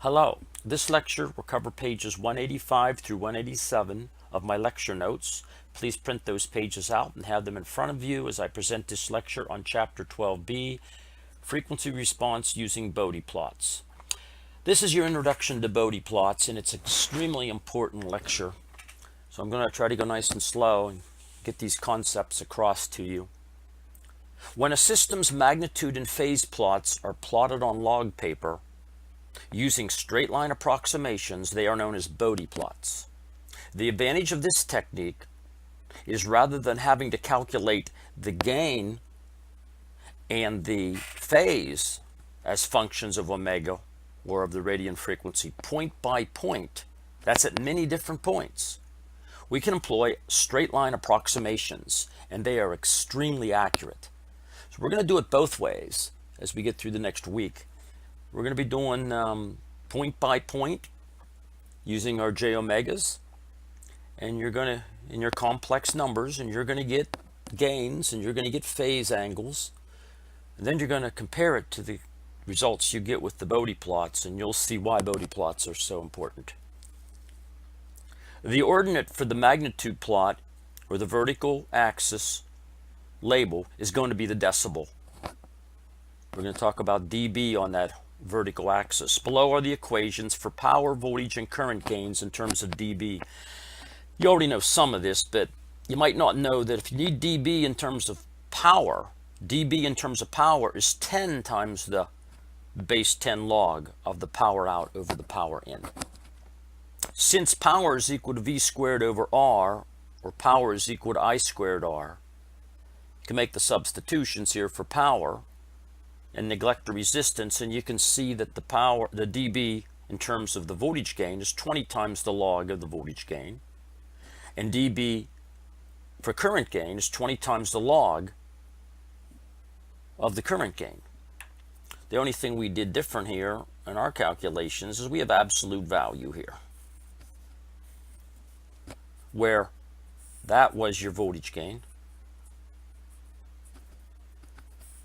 Hello, this lecture will cover pages 185 through 187 of my lecture notes. Please print those pages out and have them in front of you as I present this lecture on Chapter 12b, Frequency Response using Bode Plots. This is your introduction to Bode Plots, and it's an extremely important lecture. So I'm going to try to go nice and slow and get these concepts across to you. When a system's magnitude and phase plots are plotted on log paper, using straight line approximations, they are known as Bode plots. The advantage of this technique is rather than having to calculate the gain and the phase as functions of omega or of the radian frequency point by point, that's at many different points, we can employ straight line approximations, and they are extremely accurate. So we're going to do it both ways as we get through the next week. We're going to be doing point by point using our j omegas, and you're going to, in your complex numbers, and you're going to get gains and you're going to get phase angles, and then you're going to compare it to the results you get with the Bode plots, and you'll see why Bode plots are so important. The ordinate for the magnitude plot, or the vertical axis label, is going to be the decibel. We're going to talk about dB on that vertical axis. Below are the equations for power, voltage, and current gains in terms of dB. You already know some of this, but you might not know that if you need dB in terms of power, dB in terms of power is 10 times the base 10 log of the power out over the power in. Since power is equal to V squared over R, or power is equal to I squared R, you can make the substitutions here for power and neglect the resistance, and you can see that the dB in terms of the voltage gain is 20 times the log of the voltage gain, and dB for current gain is 20 times the log of the current gain. The only thing we did different here in our calculations is we have absolute value here, where that was your voltage gain,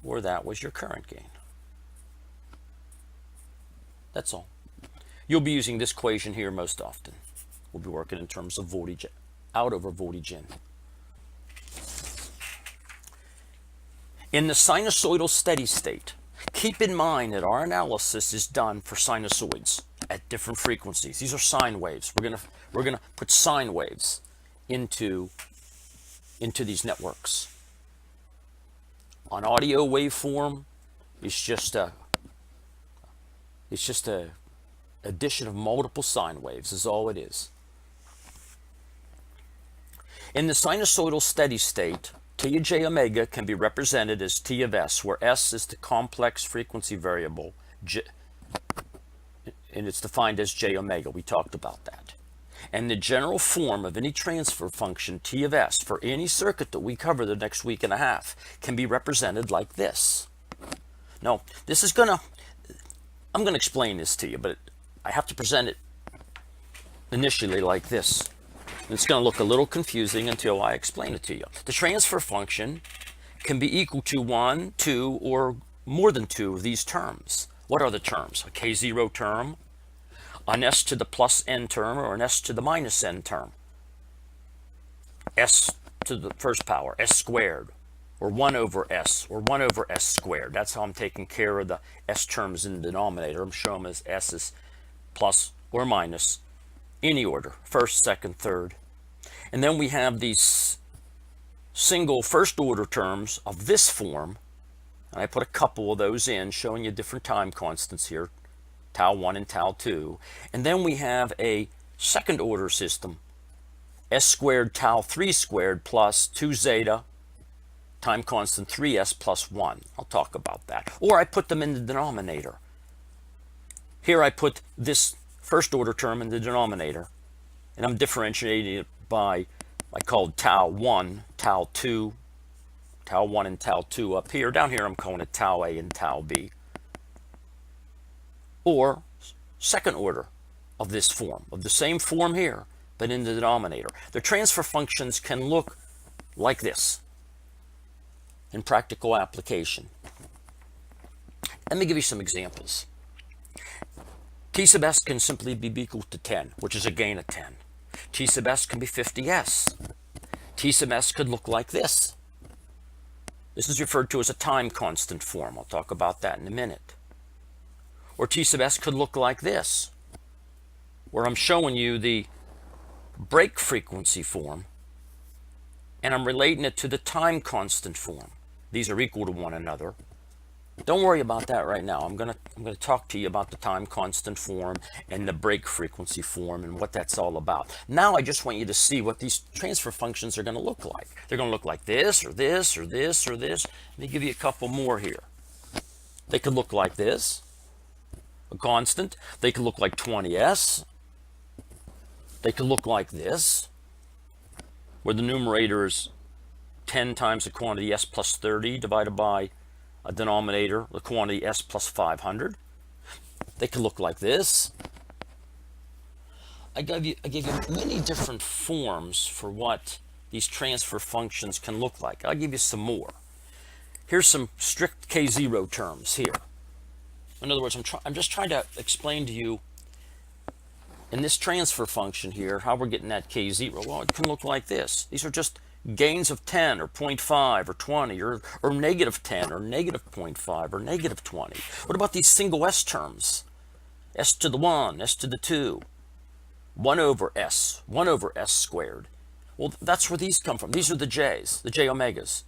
or that was your current gain. That's all. You'll be using this equation here most often. We'll be working in terms of voltage out over voltage in. In the sinusoidal steady state, keep in mind that our analysis is done for sinusoids at different frequencies. These are sine waves. We're gonna put sine waves into these networks. An audio waveform is just a addition of multiple sine waves is all it is. In the sinusoidal steady state, T of j omega can be represented as T of S, where S is the complex frequency variable, and it's defined as j omega. We talked about that. And the general form of any transfer function, T of S, for any circuit that we cover the next week and a half can be represented like this. Now, I'm going to explain this to you, but I have to present it initially like this. It's going to look a little confusing until I explain it to you. The transfer function can be equal to 1, 2, or more than 2 of these terms. What are the terms? A K0 term, an S to the plus n term, or an S to the minus n term. S to the first power, S squared, or 1 over S, or 1 over S squared. That's how I'm taking care of the S terms in the denominator. I'm showing them as S's plus or minus, any order, first, second, third. And then we have these single first order terms of this form, and I put a couple of those in, showing you different time constants here, tau 1 and tau 2. And then we have a second order system, S squared tau 3 squared plus 2 zeta, time constant 3s plus 1. I'll talk about that. Or I put them in the denominator. Here I put this first order term in the denominator, and I'm differentiating it by, I called tau 1, tau 2, tau 1 and tau 2 up here. Down here I'm calling it tau A and tau B. Or second order of this form, of the same form here, but in the denominator. The transfer functions can look like this in practical application. Let me give you some examples. T sub s can simply be equal to 10, which is a gain of 10. T sub s can be 50s. T sub s could look like this. This is referred to as a time constant form. I'll talk about that in a minute. Or T sub s could look like this, where I'm showing you the break frequency form, and I'm relating it to the time constant form. These are equal to one another. Don't worry about that right now. I'm gonna talk to you about the time constant form and the break frequency form and what that's all about. Now I just want you to see what these transfer functions are going to look like. They're going to look like this or this or this or this. Let me give you a couple more here. They could look like this, a constant. They could look like 20s. They could look like this, where the numerator is 10 times the quantity s plus 30 divided by a denominator, the quantity s plus 500. They could look like this. I gave you many different forms for what these transfer functions can look like. I'll give you some more. Here's some strict K0 terms here. In other words, I'm just trying to explain to you in this transfer function here how we're getting that K0. Well, it can look like this. These are just gains of 10 or 0.5 or 20 or negative 10 or negative 0.5 or negative 20. What about these single s terms? S to the 1, s to the 2, 1 over s squared. Well, that's where these come from. These are the j's, the j omegas.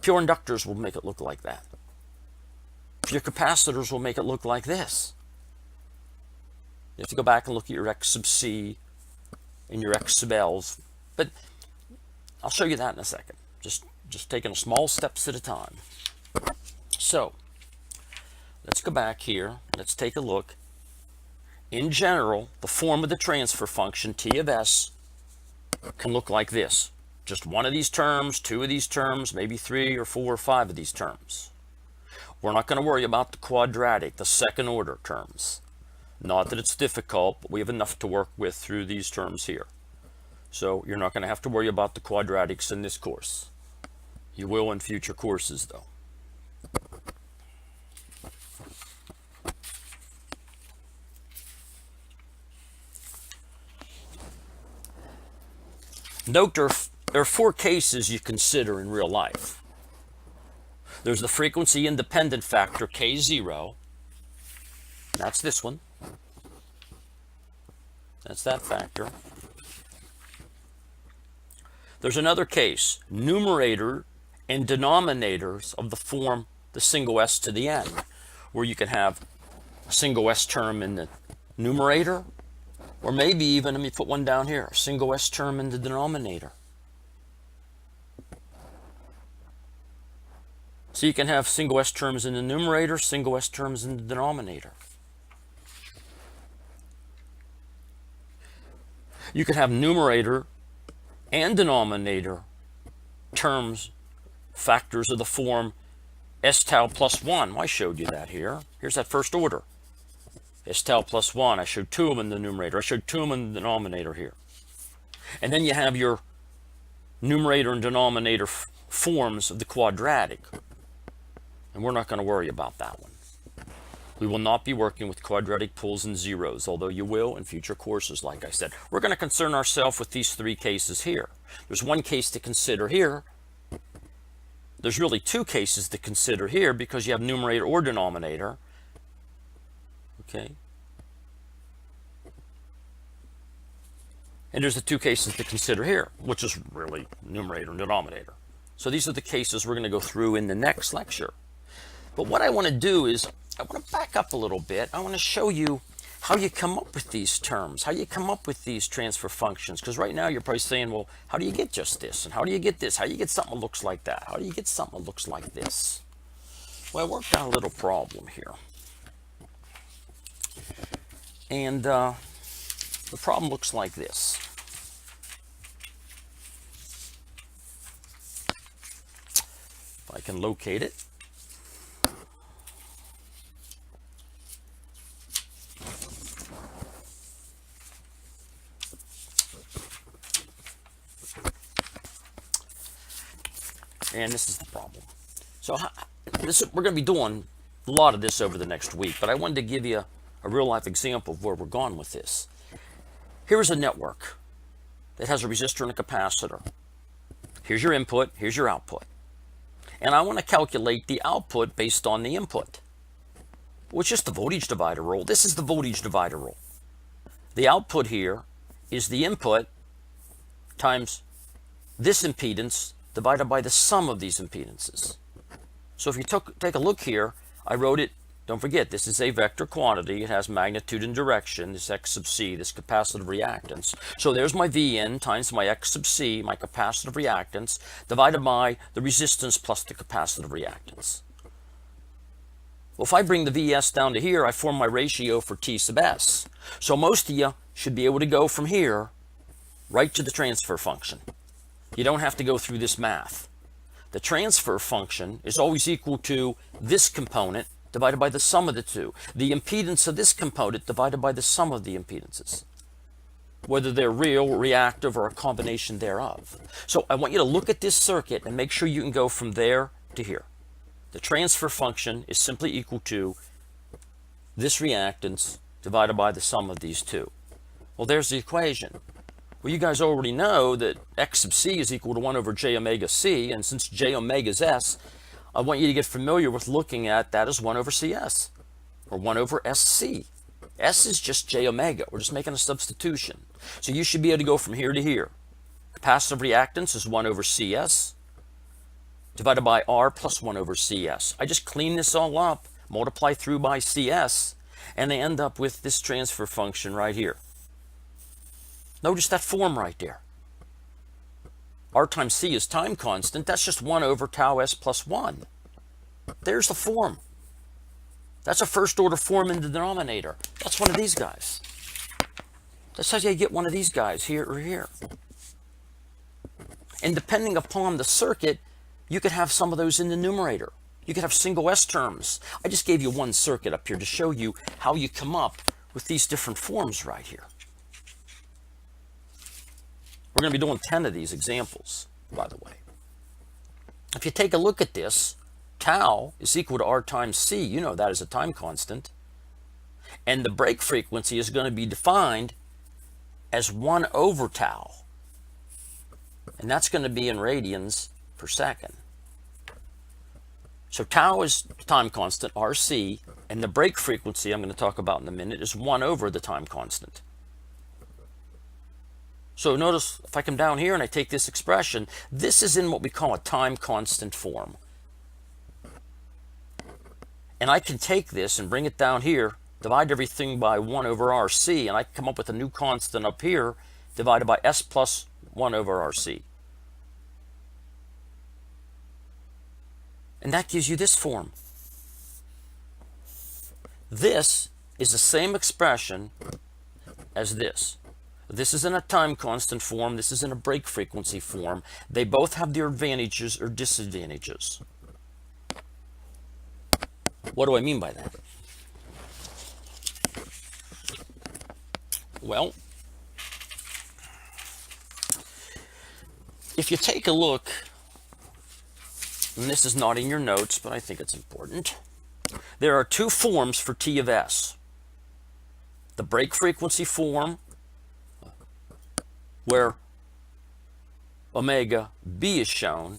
Pure inductors will make it look like that. Pure capacitors will make it look like this. You have to go back and look at your x sub c and your x sub l's. But I'll show you that in a second. Just taking small steps at a time. So let's go back here. Let's take a look. In general, the form of the transfer function T of s can look like this. Just one of these terms, two of these terms, maybe 3 or 4 or 5 of these terms. We're not going to worry about the quadratic, the second order terms. Not that it's difficult, but we have enough to work with through these terms here. So you're not going to have to worry about the quadratics in this course. You will in future courses, though. Note there are 4 cases you consider in real life. There's the frequency independent factor K0. That's this one. That's that factor. There's another case, numerator and denominators of the form the single s to the n, where you can have a single s term in the numerator, or maybe even, let me put one down here, a single s term in the denominator. So you can have single s terms in the numerator, single s terms in the denominator. You can have numerator and denominator terms, factors of the form s tau plus 1. Well, I showed you that here. Here's that first order. S tau plus 1. I showed 2 of them in the numerator. I showed 2 of them in the denominator here. And then you have your numerator and denominator forms of the quadratic. And we're not going to worry about that one. We will not be working with quadratic pools and zeros, although you will in future courses, like I said. We're going to concern ourselves with these 3 cases here. There's one case to consider here. There's really 2 cases to consider here because you have numerator or denominator. Okay. And there's the 2 cases to consider here, which is really numerator and denominator. So these are the cases we're going to go through in the next lecture. But what I want to do is I want to back up a little bit. I want to show you how you come up with these terms, how you come up with these transfer functions. Because right now you're probably saying, well, how do you get just this? And how do you get this? How do you get something that looks like that? How do you get something that looks like this? Well, I worked out a little problem here. And the problem looks like this. If I can locate it. And this is the problem. So we're going to be doing a lot of this over the next week, but I wanted to give you a real life example of where we're going with this. Here's a network that has a resistor and a capacitor. Here's your input, here's your output. And I want to calculate the output based on the input. Well, it's just the voltage divider rule. This is the voltage divider rule. The output here is the input times this impedance divided by the sum of these impedances. So if you take a look here, I wrote it, don't forget, this is a vector quantity. It has magnitude and direction, this x sub c, this capacitive reactance. So there's my Vn times my x sub c, my capacitive reactance, divided by the resistance plus the capacitive reactance. Well, if I bring the Vs down to here, I form my ratio for T sub s. So most of you should be able to go from here right to the transfer function. You don't have to go through this math. The transfer function is always equal to this component divided by the sum of the two. The impedance of this component divided by the sum of the impedances, whether they're real, reactive, or a combination thereof. So I want you to look at this circuit and make sure you can go from there to here. The transfer function is simply equal to this reactance divided by the sum of these two. Well, there's the equation. Well, you guys already know that x sub c is equal to 1 over j omega c, and since j omega is s, I want you to get familiar with looking at that as 1 over cs, or 1 over sc. S is just j omega. We're just making a substitution. So you should be able to go from here to here. Capacitive reactance is 1 over cs, divided by r plus 1 over cs. I just clean this all up, multiply through by cs, and I end up with this transfer function right here. Notice that form right there. R times C is time constant. That's just 1 over tau S plus 1. There's the form. That's a first order form in the denominator. That's one of these guys. That's how you get one of these guys here or here. And depending upon the circuit, you could have some of those in the numerator. You could have single S terms. I just gave you one circuit up here to show you how you come up with these different forms right here. We're going to be doing 10 of these examples, by the way. If you take a look at this, tau is equal to R times C. You know that is a time constant. And the break frequency is going to be defined as 1 over tau. And that's going to be in radians per second. So tau is time constant, RC, and the break frequency I'm going to talk about in a minute is 1 over the time constant. So notice if I come down here and I take this expression, this is in what we call a time constant form. And I can take this and bring it down here, divide everything by 1 over RC, and I come up with a new constant up here divided by S plus 1 over RC. And that gives you this form. This is the same expression as this. This is in a time constant form. This is in a break frequency form. They both have their advantages or disadvantages. What do I mean by that? Well, if you take a look, and this is not in your notes, but I think it's important, there are two forms for T of S. The break frequency form, where omega b is shown,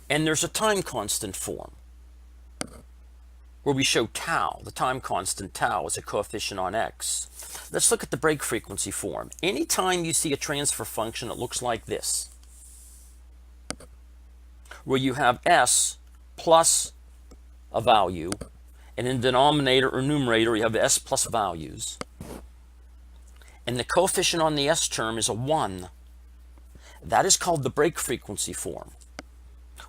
and there's a time constant form where we show tau, the time constant tau, as a coefficient on x. Let's look at the break frequency form. Anytime you see a transfer function that looks like this, where you have s plus a value, and in denominator or numerator you have s plus values, and the coefficient on the S term is a 1. That is called the break frequency form.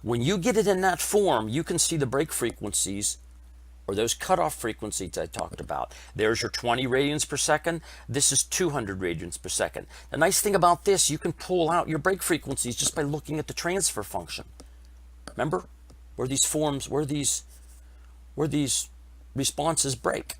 When you get it in that form, you can see the break frequencies, or those cutoff frequencies I talked about. There's your 20 radians per second. This is 200 radians per second. The nice thing about this, you can pull out your break frequencies just by looking at the transfer function. Remember where these forms, where these responses break.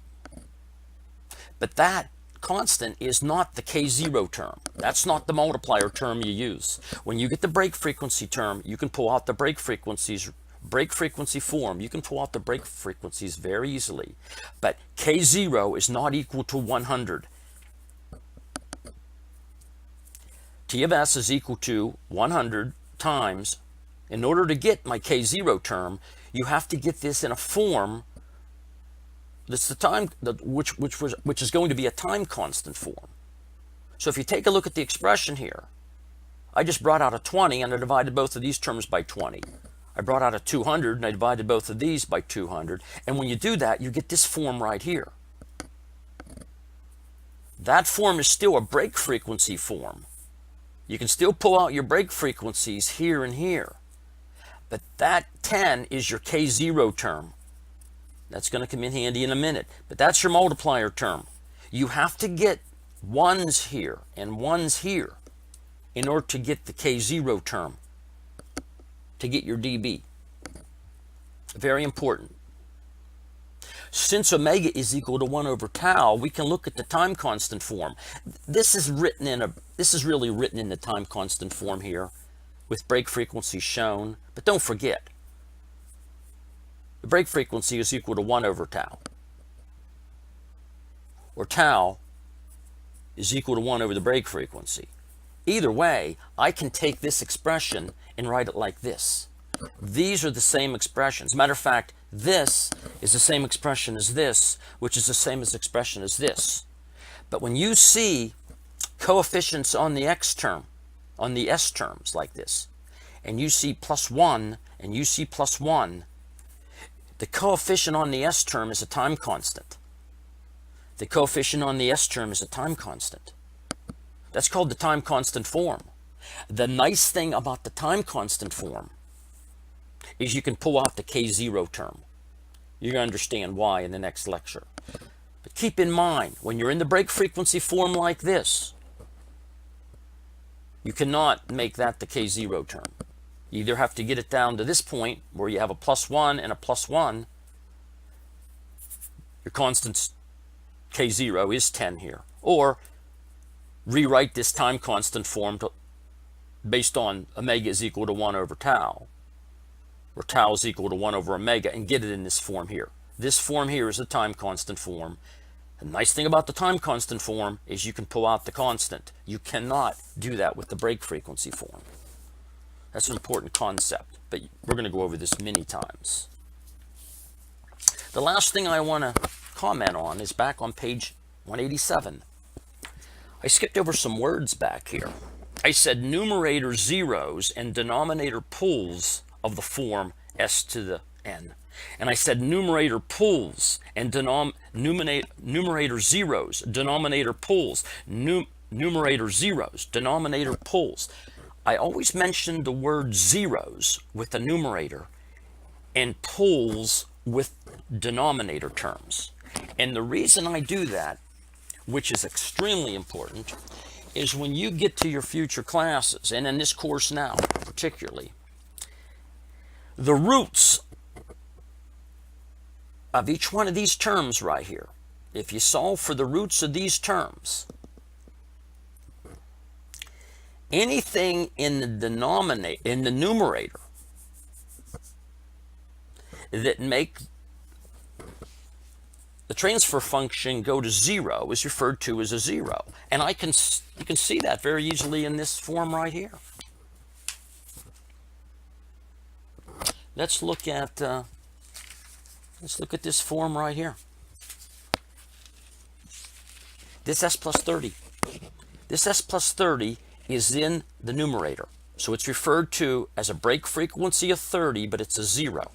But that constant is not the K0 term. That's not the multiplier term you use. When you get the break frequency term, you can pull out the break frequencies break frequency form, you can pull out the break frequencies very easily. But K0 is not equal to 100. T of S is equal to 100 times. In order to get my K0 term, you have to get this in a form that's the time, which is going to be a time constant form. So if you take a look at the expression here, I just brought out a 20 and I divided both of these terms by 20. I brought out a 200 and I divided both of these by 200. And when you do that, you get this form right here. That form is still a break frequency form. You can still pull out your break frequencies here and here. But that 10 is your K0 term. That's going to come in handy in a minute. But that's your multiplier term. You have to get ones here and ones here in order to get the K0 term, to get your dB. Very important. Since omega is equal to 1 over tau, we can look at the time constant form. This is really written in the time constant form here, with break frequency shown. But don't forget, the break frequency is equal to 1 over tau, or tau is equal to 1 over the break frequency. Either way, I can take this expression and write it like this. These are the same expressions. Matter of fact, this is the same expression as this, which is the same as expression as this. But when you see coefficients on the x term, on the s terms like this, and you see +1 and you see +1, the coefficient on the s term is a time constant. The coefficient on the s term is a time constant. That's called the time constant form. The nice thing about the time constant form is you can pull out the K0 term. You're going to understand why in the next lecture. But keep in mind, when you're in the break frequency form like this, you cannot make that the K0 term. You either have to get it down to this point where you have a +1 and a +1. Your constant K0 is 10 here. Or rewrite this time constant form based on omega is equal to 1 over tau, or tau is equal to 1 over omega, and get it in this form here. This form here is the time constant form. The nice thing about the time constant form is you can pull out the constant. You cannot do that with the break frequency form. That's an important concept, but we're going to go over this many times. The last thing I want to comment on is back on page 187. I skipped over some words back here. I said numerator zeros and denominator pools of the form s to the n. And I said numerator pools and numerator zeros, denominator pools, numerator zeros, denominator pools. I always mentioned the word zeros with the numerator and pools with denominator terms. And the reason I do that, which is extremely important, is when you get to your future classes, and in this course now particularly, the roots of each one of these terms right here, if you solve for the roots of these terms, anything in the numerator that make the transfer function go to 0 is referred to as a 0. And you can see that very easily in this form right here. Let's look at this form right here. This s plus 30. This s plus 30 is in the numerator. So it's referred to as a break frequency of 30, but it's a 0.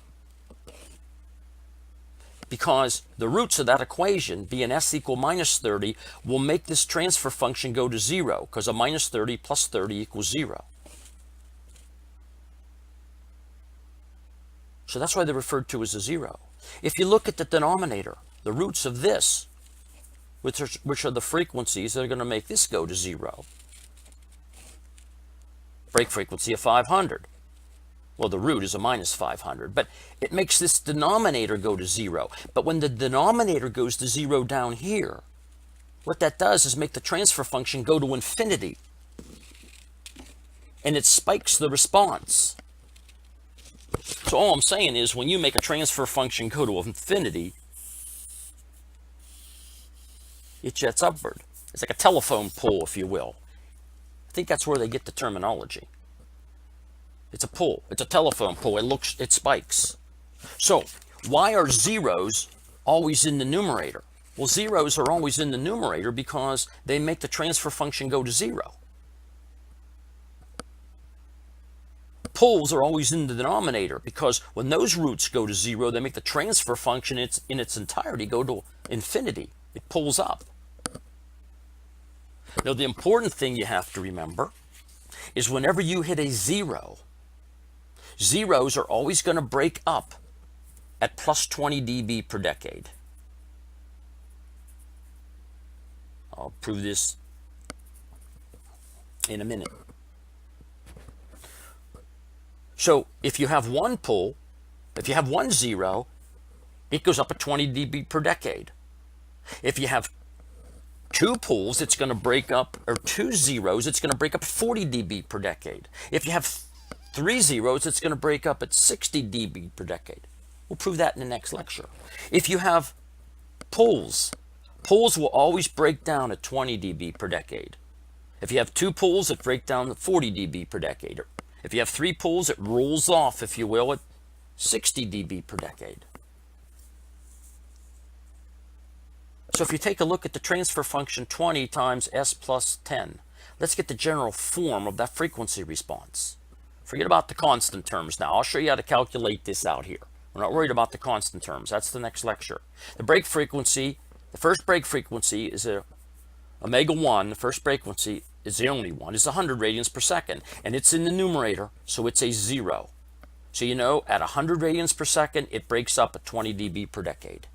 Because the roots of that equation, being s equal minus 30, will make this transfer function go to 0, because a minus 30 plus 30 equals 0. So that's why they're referred to as a 0. If you look at the denominator, the roots of this, which are the frequencies that are going to make this go to 0. Break frequency of 500. Well, the root is a minus 500, but it makes this denominator go to 0. But when the denominator goes to 0 down here, what that does is make the transfer function go to infinity. And it spikes the response. So all I'm saying is when you make a transfer function go to infinity, it jets upward. It's like a telephone pole, if you will. I think that's where they get the terminology. It's a pole. It's a telephone pole. It spikes. So why are zeros always in the numerator? Well, zeros are always in the numerator because they make the transfer function go to 0. Poles are always in the denominator because when those roots go to 0, they make the transfer function in its entirety go to infinity. It pulls up. Now, the important thing you have to remember is whenever you hit a 0, zeros are always going to break up at plus 20 dB per decade. I'll prove this in a minute. So if you have one pole, if you have one 0, it goes up at 20 dB per decade. If you have two poles, it's going to break up, or two zeros, it's going to break up at 40 dB per decade. If you have three zeros, it's going to break up at 60 dB per decade. We'll prove that in the next lecture. If you have poles, poles will always break down at 20 dB per decade. If you have two poles, it breaks down at 40 dB per decade. If you have three poles, it rolls off, if you will, at 60 dB per decade. So if you take a look at the transfer function 20 times s plus 10, let's get the general form of that frequency response. Forget about the constant terms now. I'll show you how to calculate this out here. We're not worried about the constant terms. That's the next lecture. The break frequency, the first break frequency is omega 1. The first break frequency is the only one. It's 100 radians per second. And it's in the numerator, so it's a 0. So you know, at 100 radians per second, it breaks up at 20 dB per decade.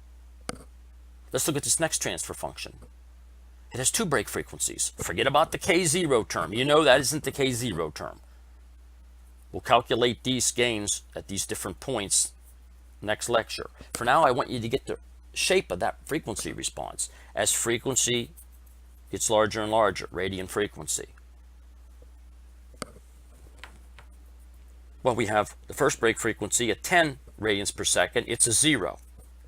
Let's look at this next transfer function. It has two break frequencies. Forget about the K0 term. You know that isn't the K0 term. We'll calculate these gains at these different points next lecture. For now, I want you to get the shape of that frequency response. As frequency gets larger and larger, radian frequency. Well, we have the first break frequency at 10 radians per second. It's a 0.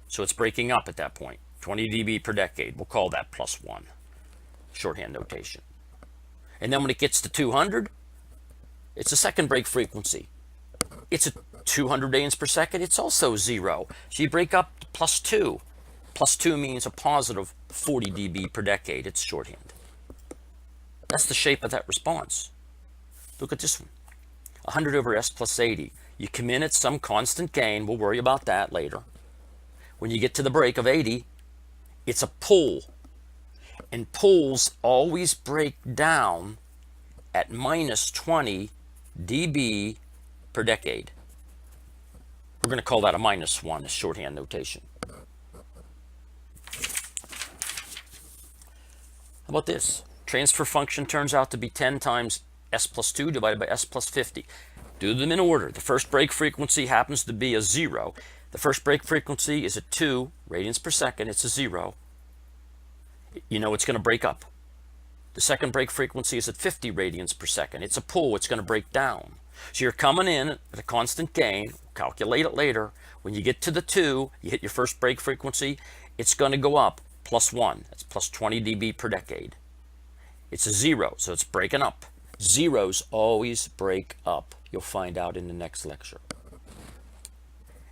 So it's breaking up at that point. 20 dB per decade. We'll call that plus 1. Shorthand notation. And then when it gets to 200, it's a second break frequency. It's a 200 radians per second. It's also 0. So you break up to plus 2. Plus 2 means a positive 40 dB per decade. It's shorthand. That's the shape of that response. Look at this one. 100 over s plus 80. You come in at some constant gain. We'll worry about that later. When you get to the break of 80, it's a pole. And poles always break down at minus 20 dB per decade. We're going to call that a minus 1 as shorthand notation. How about this? Transfer function turns out to be 10 times s plus 2 divided by s plus 50. Do them in order. The first break frequency happens to be a 0. The first break frequency is at 2 radians per second. It's a 0. You know it's going to break up. The second break frequency is at 50 radians per second. It's a pull. It's going to break down. So you're coming in at a constant gain. Calculate it later. When you get to the 2, you hit your first break frequency. It's going to go up plus 1. That's plus 20 dB per decade. It's a 0, so it's breaking up. Zeros always break up. You'll find out in the next lecture.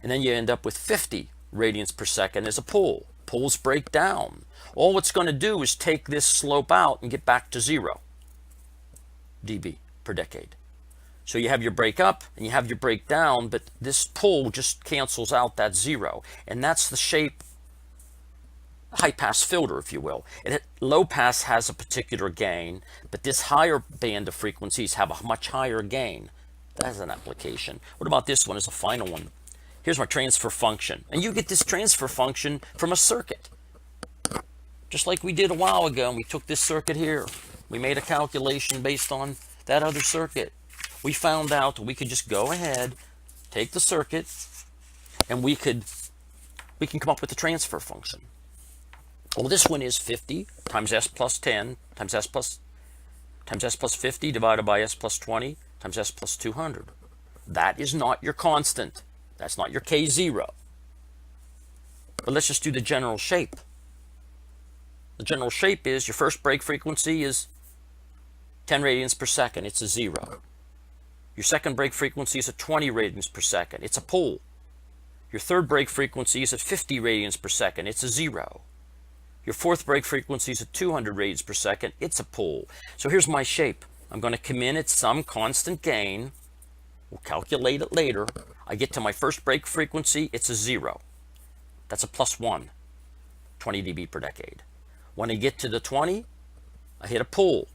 And then you end up with 50 radians per second as a pull. Pulls break down. All it's going to do is take this slope out and get back to 0 dB per decade. So you have your break up and you have your break down, but this pull just cancels out that 0. And that's the shape, high pass filter, if you will. Low pass has a particular gain, but this higher band of frequencies have a much higher gain. That's an application. What about this one as a final one? Here's my transfer function. And you get this transfer function from a circuit. Just like we did a while ago, and we took this circuit here. We made a calculation based on that other circuit. We found out we could just go ahead, take the circuit, and we can come up with the transfer function. Well, this one is 50 times s plus 10 times s plus 50 divided by s plus 20 times s plus 200. That is not your constant. That's not your K0. But let's just do the general shape. The general shape is your first break frequency is 10 radians per second. It's a 0. Your second break frequency is at 20 radians per second. It's a pole. Your third break frequency is at 50 radians per second. It's a 0. Your fourth break frequency is at 200 radians per second. It's a pole. So here's my shape. I'm going to come in at some constant gain. We'll calculate it later. I get to my first break frequency. It's a 0. That's a +1, 20 dB per decade. When I get to the 20, I hit a pole.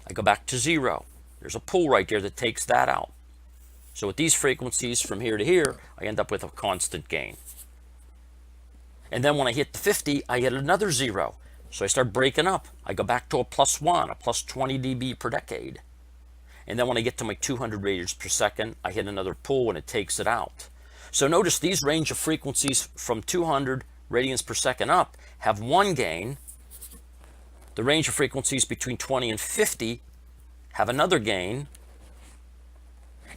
I go back to 0. There's a pole right there that takes that out. So with these frequencies from here to here, I end up with a constant gain. And then when I hit the 50, I hit another 0. So I start breaking up. I go back to a +1, a +20 dB per decade. And then when I get to my 200 radians per second, I hit another pole and it takes it out. So notice these range of frequencies from 200 radians per second up have one gain. The range of frequencies between 20 and 50 have another gain.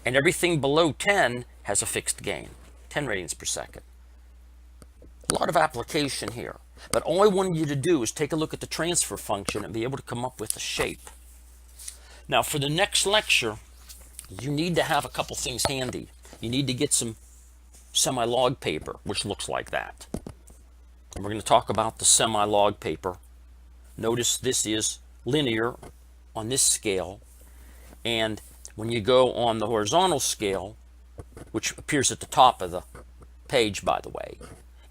And everything below 10 has a fixed gain, 10 radians per second. A lot of application here. But all I wanted you to do is take a look at the transfer function and be able to come up with a shape. Now for the next lecture, you need to have a couple things handy. You need to get some semi-log paper, which looks like that. And we're going to talk about the semi-log paper. Notice this is linear on this scale. And when you go on the horizontal scale, which appears at the top of the page, by the way,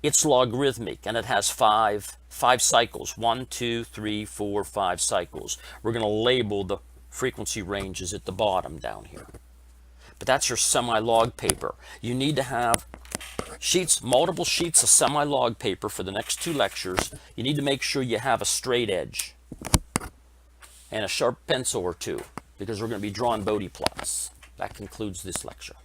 it's logarithmic and it has five cycles. 1, 2, 3, 4, 5 cycles. We're going to label the frequency ranges at the bottom down here. But that's your semi-log paper. You need to have multiple sheets of semi-log paper for the next 2 lectures. You need to make sure you have a straight edge and a sharp pencil or 2, because we're going to be drawing Bode plots. That concludes this lecture.